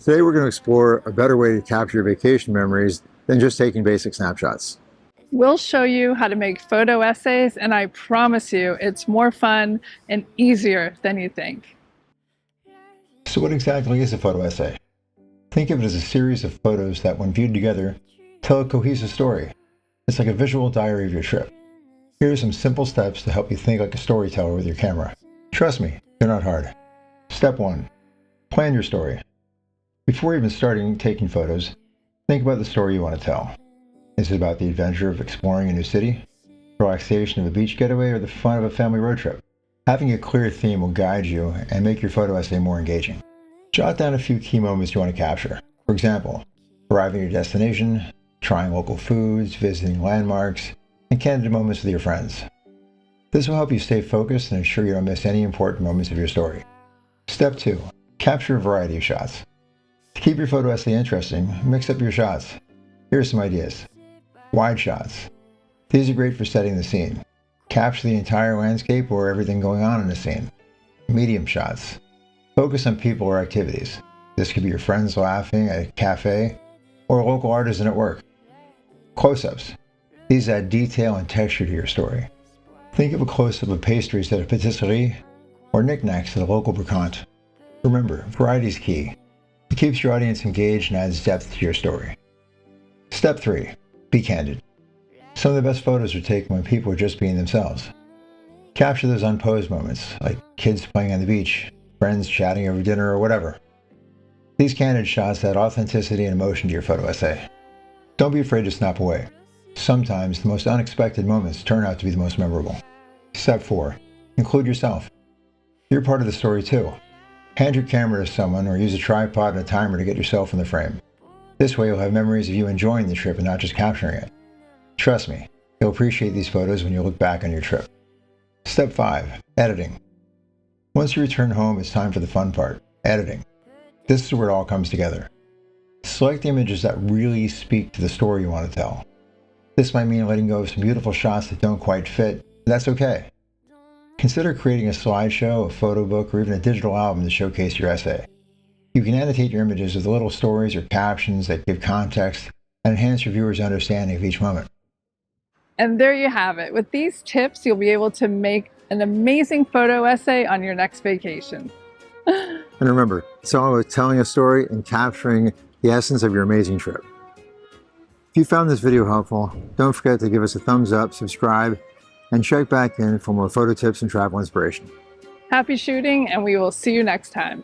Today we're going to explore a better way to capture your vacation memories than just taking basic snapshots. We'll show you how to make photo essays, and I promise you it's more fun and easier than you think. So what exactly is a photo essay? Think of it as a series of photos that, when viewed together, tell a cohesive story. It's like a visual diary of your trip. Here are some simple steps to help you think like a storyteller with your camera. Trust me, they're not hard. Step 1. Plan your story. Before even starting taking photos, think about the story you want to tell. Is it about the adventure of exploring a new city, relaxation of a beach getaway, or the fun of a family road trip? Having a clear theme will guide you and make your photo essay more engaging. Jot down a few key moments you want to capture. For example, arriving at your destination, trying local foods, visiting landmarks, and candid moments with your friends. This will help you stay focused and ensure you don't miss any important moments of your story. Step 2. Capture a variety of shots. To keep your photo essay interesting, mix up your shots. Here are some ideas. Wide shots. These are great for setting the scene. Capture the entire landscape or everything going on in the scene. Medium shots. Focus on people or activities. This could be your friends laughing at a cafe or a local artisan at work. Close-ups. These add detail and texture to your story. Think of a close-up of pastries at a patisserie or knickknacks at a local brocante. Remember, variety is key. It keeps your audience engaged and adds depth to your story. Step 3. Be candid. Some of the best photos are taken when people are just being themselves. Capture those unposed moments, like kids playing on the beach, friends chatting over dinner, or whatever. These candid shots add authenticity and emotion to your photo essay. Don't be afraid to snap away. Sometimes the most unexpected moments turn out to be the most memorable. Step 4. Include yourself. You're part of the story too. Hand your camera to someone or use a tripod and a timer to get yourself in the frame. This way you'll have memories of you enjoying the trip and not just capturing it. Trust me, you'll appreciate these photos when you look back on your trip. Step 5. Editing. Once you return home, it's time for the fun part, editing. This is where it all comes together. Select the images that really speak to the story you want to tell. This might mean letting go of some beautiful shots that don't quite fit, but that's okay. Consider creating a slideshow, a photo book, or even a digital album to showcase your essay. You can annotate your images with little stories or captions that give context and enhance your viewers' understanding of each moment. And there you have it. With these tips, you'll be able to make an amazing photo essay on your next vacation. And remember, it's all about telling a story and capturing the essence of your amazing trip. If you found this video helpful, don't forget to give us a thumbs up, subscribe, and check back in for more photo tips and travel inspiration. Happy shooting, and we will see you next time.